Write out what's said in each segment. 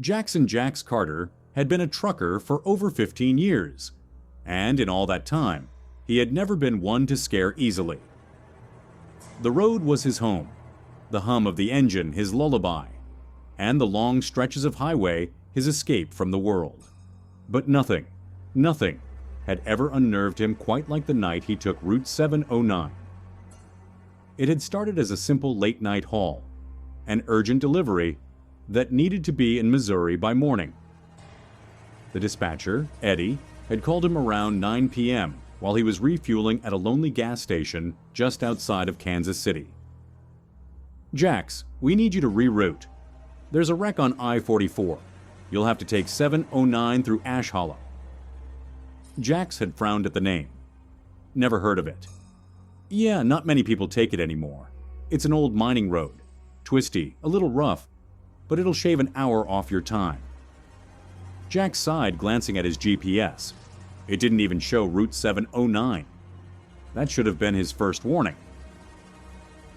Jackson Jax Carter had been a trucker for over 15 years, and in all that time, he had never been one to scare easily. The road was his home, the hum of the engine his lullaby, and the long stretches of highway his escape from the world. But nothing had ever unnerved him quite like the night he took Route 709. It had started as a simple late-night haul, an urgent delivery that needed to be in Missouri by morning. The dispatcher, Eddie, had called him around 9 p.m. while he was refueling at a lonely gas station just outside of Kansas City. "Jax, we need you to reroute. There's a wreck on I-44. You'll have to take 709 through Ash Hollow." Jax had frowned at the name. "Never heard of it." "Yeah, not many people take it anymore. It's an old mining road. Twisty, a little rough, but it'll shave an hour off your time." Jax sighed, glancing at his GPS. It didn't even show Route 709. That should have been his first warning.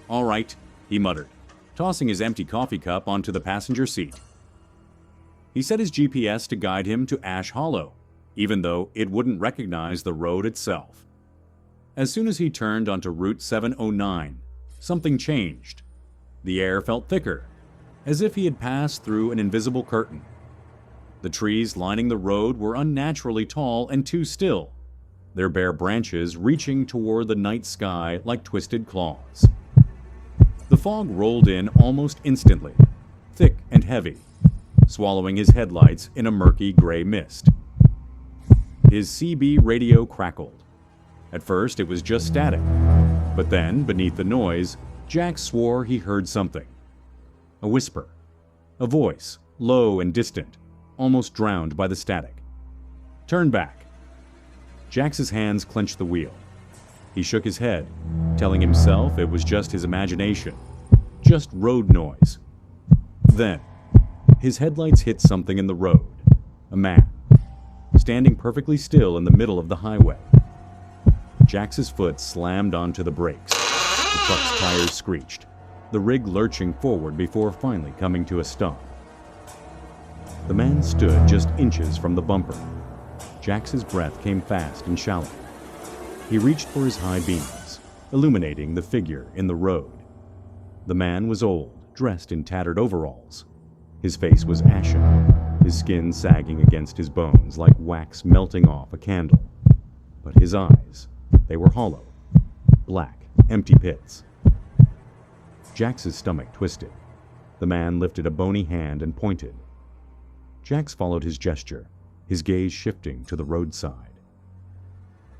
"All right," he muttered, tossing his empty coffee cup onto the passenger seat. He set his GPS to guide him to Ash Hollow, even though it wouldn't recognize the road itself. As soon as he turned onto Route 709, something changed. The air felt thicker, as if he had passed through an invisible curtain. The trees lining the road were unnaturally tall and too still, their bare branches reaching toward the night sky like twisted claws. The fog rolled in almost instantly, thick and heavy, swallowing his headlights in a murky gray mist. His CB radio crackled. At first it was just static, but then, beneath the noise, Jax swore he heard something. A whisper. A voice, low and distant, almost drowned by the static. "Turn back." Jax's hands clenched the wheel. He shook his head, telling himself it was just his imagination, just road noise. Then, his headlights hit something in the road, a man, standing perfectly still in the middle of the highway. Jax's foot slammed onto the brakes. The truck's tires screeched, the rig lurching forward before finally coming to a stop. The man stood just inches from the bumper. Jax's breath came fast and shallow. He reached for his high beams, illuminating the figure in the road. The man was old, dressed in tattered overalls. His face was ashen, his skin sagging against his bones like wax melting off a candle. But his eyes, they were hollow, black, empty pits. Jax's stomach twisted. The man lifted a bony hand and pointed. Jax followed his gesture, his gaze shifting to the roadside.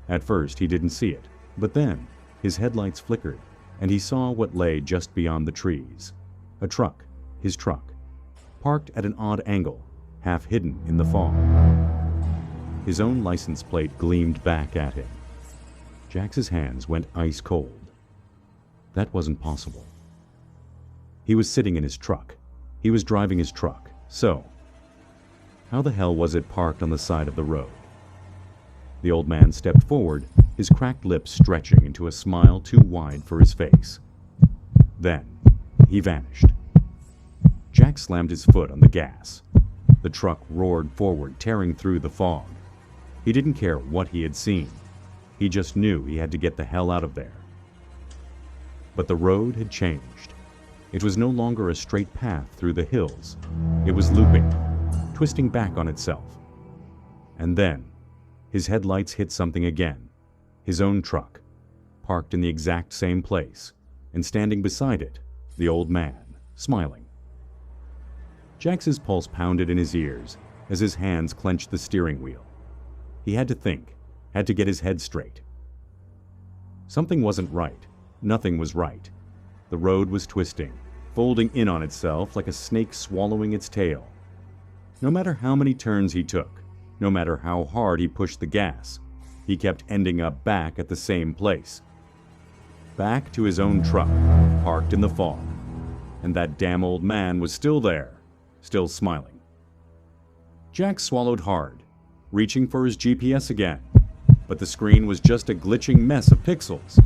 At first he didn't see it, but then his headlights flickered, and he saw what lay just beyond the trees. A truck, his truck, parked at an odd angle, half hidden in the fog. His own license plate gleamed back at him. Jax's hands went ice cold. That wasn't possible. He was sitting in his truck. He was driving his truck. So, how the hell was it parked on the side of the road? The old man stepped forward, his cracked lips stretching into a smile too wide for his face. Then, he vanished. Jax slammed his foot on the gas. The truck roared forward, tearing through the fog. He didn't care what he had seen. He just knew he had to get the hell out of there. But the road had changed. It was no longer a straight path through the hills. It was looping, twisting back on itself. And then, his headlights hit something again. His own truck, parked in the exact same place, and standing beside it, the old man, smiling. Jax's pulse pounded in his ears as his hands clenched the steering wheel. He had to think, had to get his head straight. Something wasn't right. Nothing was right. The road was twisting, folding in on itself like a snake swallowing its tail. No matter how many turns he took, no matter how hard he pushed the gas, he kept ending up back at the same place. Back to his own truck, parked in the fog. And that damn old man was still there, still smiling. Jax swallowed hard, reaching for his GPS again, but the screen was just a glitching mess of pixels.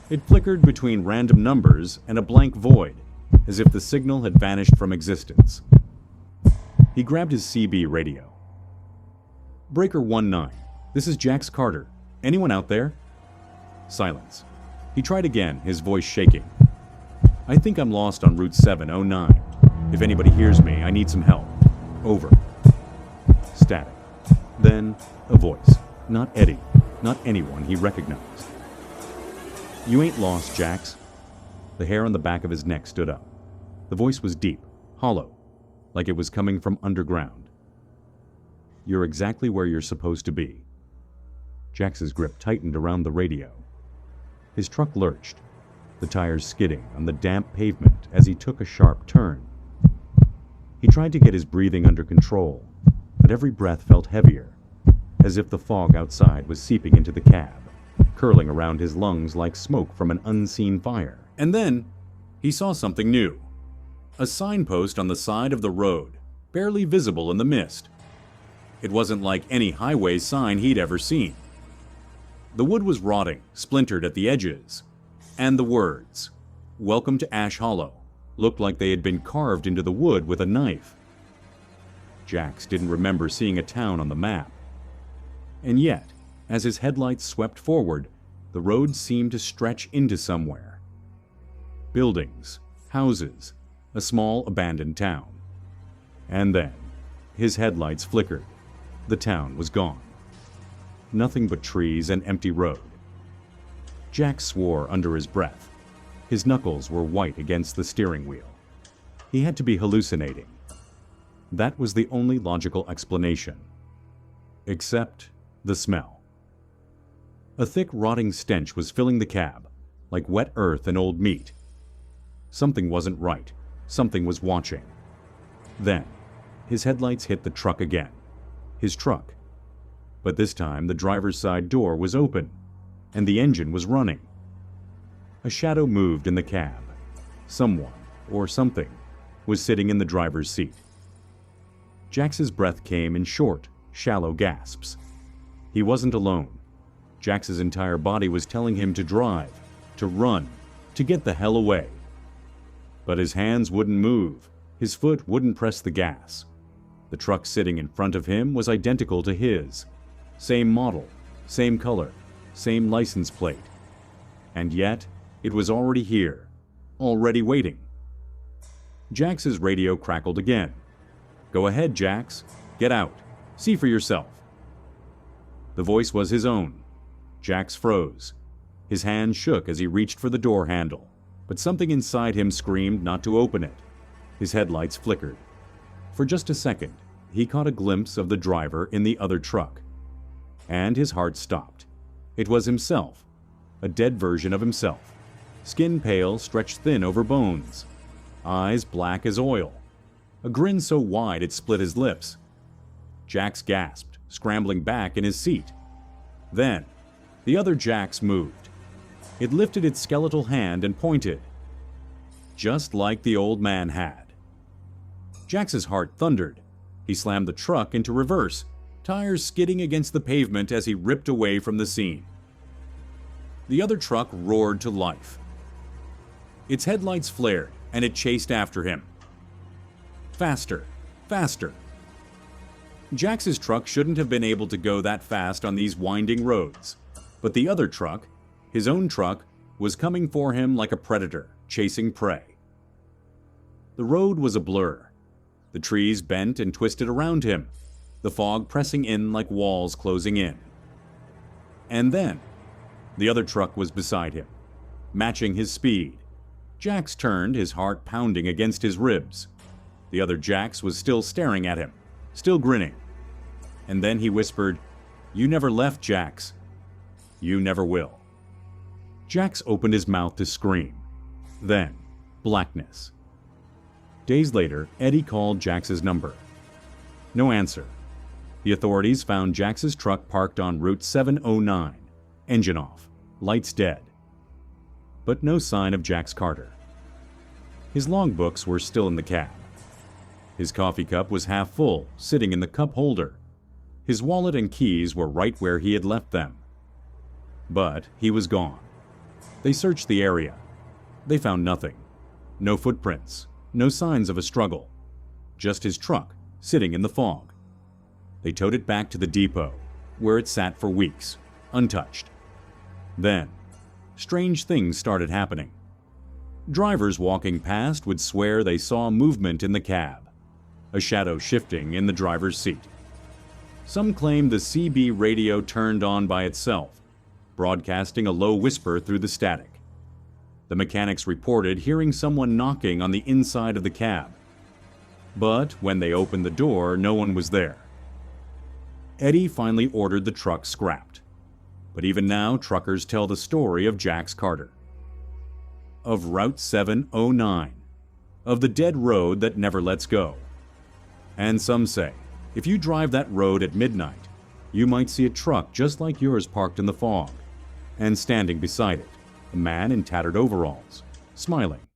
It flickered between random numbers and a blank void, as if the signal had vanished from existence. He grabbed his CB radio. "Breaker 19, this is Jax Carter. Anyone out there?" Silence. He tried again, his voice shaking. "I think I'm lost on Route 709. If anybody hears me, I need some help. Over." Static. Then, a voice. Not Eddie. Not anyone he recognized. "You ain't lost, Jax." The hair on the back of his neck stood up. The voice was deep, hollow, like it was coming from underground. "You're exactly where you're supposed to be." Jax's grip tightened around the radio. His truck lurched, the tires skidding on the damp pavement as he took a sharp turn. He tried to get his breathing under control, but every breath felt heavier, as if the fog outside was seeping into the cab, curling around his lungs like smoke from an unseen fire. And then, he saw something new. A signpost on the side of the road, barely visible in the mist. It wasn't like any highway sign he'd ever seen. The wood was rotting, splintered at the edges, and the words, "Welcome to Ash Hollow," looked like they had been carved into the wood with a knife. Jax didn't remember seeing a town on the map. And yet, as his headlights swept forward, the road seemed to stretch into somewhere. Buildings, houses, a small abandoned town. And then, his headlights flickered. The town was gone. Nothing but trees and empty road. Jax swore under his breath. His knuckles were white against the steering wheel. He had to be hallucinating. That was the only logical explanation. Except the smell. A thick, rotting stench was filling the cab, like wet earth and old meat. Something wasn't right. Something was watching. Then, his headlights hit the truck again. His truck. But this time, the driver's side door was open, and the engine was running. A shadow moved in the cab. Someone, or something, was sitting in the driver's seat. Jax's breath came in short, shallow gasps. He wasn't alone. Jax's entire body was telling him to drive, to run, to get the hell away. But his hands wouldn't move. His foot wouldn't press the gas. The truck sitting in front of him was identical to his. Same model, same color, same license plate. And yet, it was already here, already waiting. Jax's radio crackled again. "Go ahead, Jax. Get out. See for yourself." The voice was his own. Jax froze. His hand shook as he reached for the door handle, but something inside him screamed not to open it. His headlights flickered. For just a second, he caught a glimpse of the driver in the other truck. And his heart stopped. It was himself, a dead version of himself. Skin pale, stretched thin over bones. Eyes black as oil. A grin so wide it split his lips. Jax gasped, scrambling back in his seat. Then, the other Jax moved. It lifted its skeletal hand and pointed. Just like the old man had. Jax's heart thundered. He slammed the truck into reverse, tires skidding against the pavement as he ripped away from the scene. The other truck roared to life. Its headlights flared, and it chased after him. Faster, faster. Jax's truck shouldn't have been able to go that fast on these winding roads, but the other truck, his own truck, was coming for him like a predator, chasing prey. The road was a blur. The trees bent and twisted around him, the fog pressing in like walls closing in. And then, the other truck was beside him, matching his speed. Jax turned, his heart pounding against his ribs. The other Jax was still staring at him, still grinning. And then he whispered, "You never left, Jax. You never will." Jax opened his mouth to scream. Then, blackness. Days later, Eddie called Jax's number. No answer. The authorities found Jax's truck parked on Route 709, engine off, lights dead. But no sign of Jax Carter. His logbooks were still in the cab. His coffee cup was half full, sitting in the cup holder. His wallet and keys were right where he had left them. But he was gone. They searched the area. They found nothing. No footprints, no signs of a struggle. Just his truck, sitting in the fog. They towed it back to the depot, where it sat for weeks, untouched. Then, strange things started happening. Drivers walking past would swear they saw movement in the cab, a shadow shifting in the driver's seat. Some claimed the CB radio turned on by itself, broadcasting a low whisper through the static. The mechanics reported hearing someone knocking on the inside of the cab. But when they opened the door, no one was there. Eddie finally ordered the truck scrapped. But even now, truckers tell the story of Jax Carter, of Route 709, of the dead road that never lets go. And some say, if you drive that road at midnight, you might see a truck just like yours parked in the fog, and standing beside it, a man in tattered overalls, smiling.